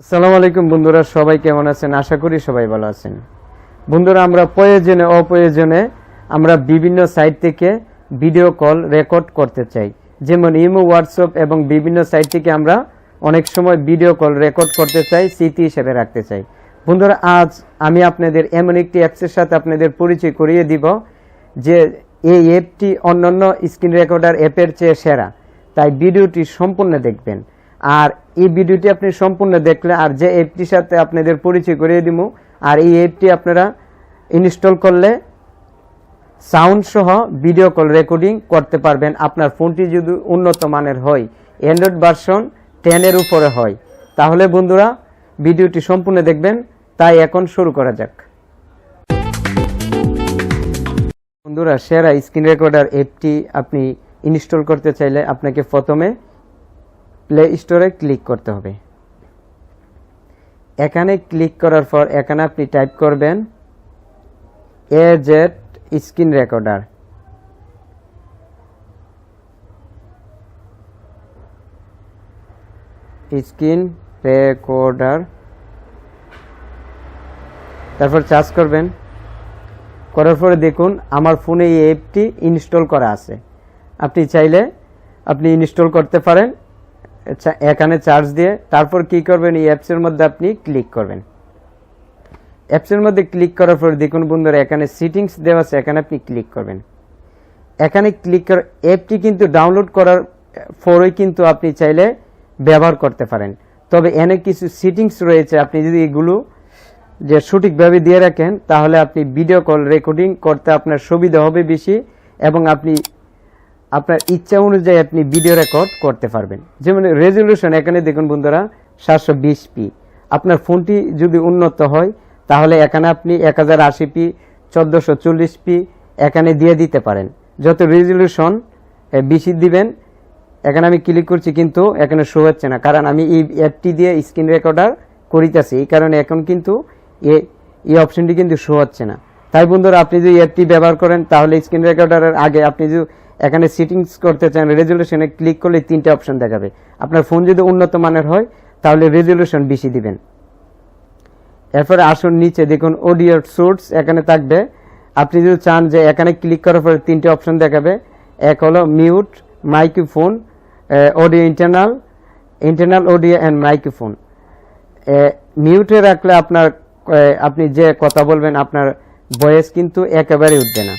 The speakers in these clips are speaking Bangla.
আসসালামু আলাইকুম বন্ধুরা, সবাই কেমন আছেন? আশা করি সবাই ভালো আছেন। বন্ধুরা, আমরা প্রয়োজনে অপ্রয়োজনে আমরা বিভিন্ন সাইট থেকে ভিডিও কল রেকর্ড করতে চাই, যেমন ইমো, হোয়াটসঅ্যাপ এবং বিভিন্ন সাইট থেকে আমরা অনেক সময় ভিডিও কল রেকর্ড করতে চাই, স্মৃতি হিসেবে রাখতে চাই। বন্ধুরা, আজ আমি আপনাদের এমন একটি অ্যাপসের সাথে আপনাদের পরিচয় করিয়ে দিব যে এই অ্যাপটি অন্যান্য স্ক্রিন রেকর্ডার অ্যাপের চেয়ে সেরা। তাই ভিডিওটি সম্পূর্ণ দেখবেন। আর এই ভিডিওটি আপনি সম্পূর্ণ দেখলে আর যে অ্যাপটির সাথে আপনাদের পরিচয় করিয়ে দিব, আর এই অ্যাপটি আপনারা ইনস্টল করলে সাউন্ড সহ ভিডিও কল রেকর্ডিং করতে পারবেন। আপনার ফোনটি যদি উন্নত মানের হয়, অ্যান্ড্রয়েড ভার্সন 10 এর উপরে হয়, তাহলে বন্ধুরা ভিডিওটি সম্পূর্ণ দেখবেন। তাই এখন শুরু করা যাক। বন্ধুরা, সেরা স্ক্রিন রেকর্ডার অ্যাপটি আপনি ইনস্টল করতে চাইলে আপনাকে প্রথমে প্লে স্টোরে ক্লিক করতে হবে। এখানে ক্লিক করার পর এখানে আপনি টাইপ করবেন AZ screen recorder. Screen recorder, তারপর সার্চ করবেন। করার পরে দেখুন আমার ফোনে এই অ্যাপটি ইনস্টল করা আছে। আপনি চাইলে আপনি ইনস্টল করতে পারেন। এখানে চার্জ দিয়ে তারপর কি করবেন, এই অ্যাপসের মধ্যে আপনি ক্লিক করবেন। অ্যাপসের মধ্যে ক্লিক করার পর দেখুন বন্ধুরা, এখানে সেটিংস দেওয়া আছে, এখানে আপনি ক্লিক করবেন। এখানে ক্লিক করে অ্যাপটি কিন্তু ডাউনলোড করার পরেই কিন্তু আপনি চাইলে ব্যবহার করতে পারেন। তবে এনে কিছু সেটিংস রয়েছে, আপনি যদি এগুলো যে সঠিকভাবে দিয়ে রাখেন তাহলে আপনি ভিডিও কল রেকর্ডিং করতে আপনার সুবিধা হবে বেশি, এবং আপনি আপনার ইচ্ছা অনুযায়ী আপনি ভিডিও রেকর্ড করতে পারবেন। যেমন রেজলিউশন এখানে দেখুন বন্ধুরা 720p। আপনার ফোনটি যদি উন্নত হয় তাহলে এখানে আপনি 1080p 1440p এখানে দিয়ে দিতে পারেন। যত রেজলিউশন বেশি দিবেন। এখানে আমি ক্লিক করছি কিন্তু এখানে শো হচ্ছে না, কারণ আমি এই অ্যাপটি দিয়ে স্ক্রিন রেকর্ডার করিতেছি, এই কারণে এখন কিন্তু এই অপশনটি কিন্তু শো হচ্ছে না। তাই বন্ধুরা, আপনি যদি অ্যাপটি ব্যবহার করেন তাহলে স্ক্রিন রেকর্ডারের আগে আপনি যদি এখানে সেটিংস করতে চান, রেজলিউশনে ক্লিক করলে 3টে অপশন দেখাবে। আপনার ফোন যদি উন্নত মানের হয় তাহলে রেজলিউশন বেশি দিবেন। এরপরে আসুন নিচে দেখুন অডিও সোর্স এখানে থাকবে। আপনি যদি চান যে এখানে ক্লিক করার পরে 3টে অপশন দেখাবে। এক হলো mute, microphone, audio internal audio and microphone. মিউটে রাখলে আপনি যে কথা বলবেন আপনার ভয়েস কিন্তু একেবারে উঠবে না।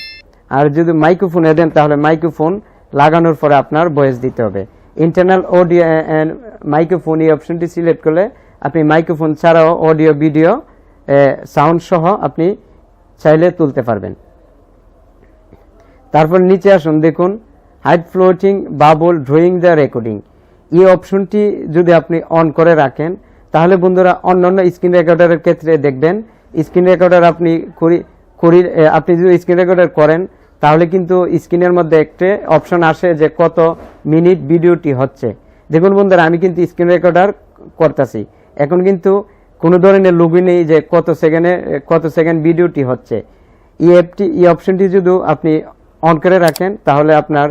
আর যদি মাইক্রোফোনে দেন তাহলে মাইক্রোফোন লাগানোর পরে আপনার ভয়েস দিতে হবে। ইন্টারনাল অডিও অ্যান্ড মাইক্রোফোন এই অপশনটি সিলেক্ট করলে আপনি মাইক্রোফোন ছাড়াও অডিও, ভিডিও, সাউন্ড সহ আপনি চাইলে তুলতে পারবেন। তারপর নিচে আসুন, দেখুন hide floating bubble during the recording. এই অপশনটি যদি আপনি অন করে রাখেন তাহলে বন্ধুরা অন্যান্য স্ক্রিন রেকর্ডারের ক্ষেত্রে দেখবেন, স্ক্রিন রেকর্ডার আপনি যদি স্ক্রিন রেকর্ডার করেন তাহলে কিন্তু স্ক্রিনের মধ্যে একটা অপশন আসে যে কত মিনিট ভিডিওটি হচ্ছে। দেখুন বন্ধুরা, আমি কিন্তু স্ক্রিন রেকর্ডার করতেছি, এখন কিন্তু কোনো ধরনের লোগো নেই যে কত সেকেন্ড ভিডিওটি হচ্ছে। এই অপশনটি যদি আপনি অন করে রাখেন তাহলে আপনার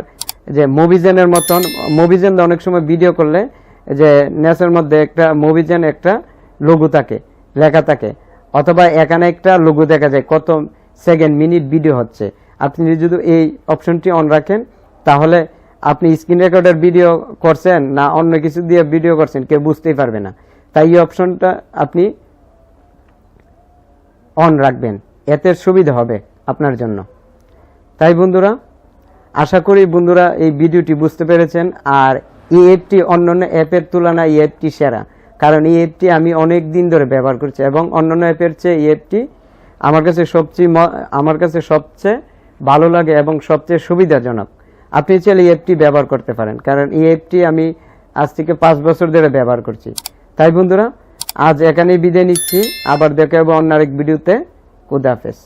যে মুভিজেনের মতন, মুভিজেন অনেক সময় ভিডিও করলে যে নেসের মধ্যে একটা মুভিজেন একটা লোগো থাকে, লেখা থাকে, অথবা এখানে একটা লোগো দেখা যায় কত সেকেন্ড মিনিট ভিডিও হচ্ছে। আপনি যদি এই অপশনটি অন রাখেন তাহলে আপনি স্ক্রিন রেকর্ডার ভিডিও করছেন না অন্য কিছু দিয়ে ভিডিও করছেন কেউ বুঝতেই পারবে না। তাই এই অপশনটা আপনি অন রাখবেন, এতে সুবিধা হবে আপনার জন্য। তাই বন্ধুরা, আশা করি বন্ধুরা এই ভিডিওটি বুঝতে পেরেছেন। আর এই অ্যাপটি অন্যান্য অ্যাপের তুলনায় এই অ্যাপটি সেরা, কারণ এই অ্যাপটি আমি অনেক দিন ধরে ব্যবহার করছি এবং অন্যান্য অ্যাপের চেয়ে এই অ্যাপটি আমার কাছে সবচেয়ে ভালো লাগে এবং সবচেয়ে সুবিধাজনক। আপনি চাইলে এই অ্যাপটি ব্যবহার করতে পারেন, কারণ এই অ্যাপটি আমি আজ থেকে 5 বছর ধরে ব্যবহার করছি। তাই বন্ধুরা, আজ এখানেই বিদায় নিচ্ছি, আবার দেখা হবে অন্য আরেক ভিডিওতে। খুদা হাফেজ।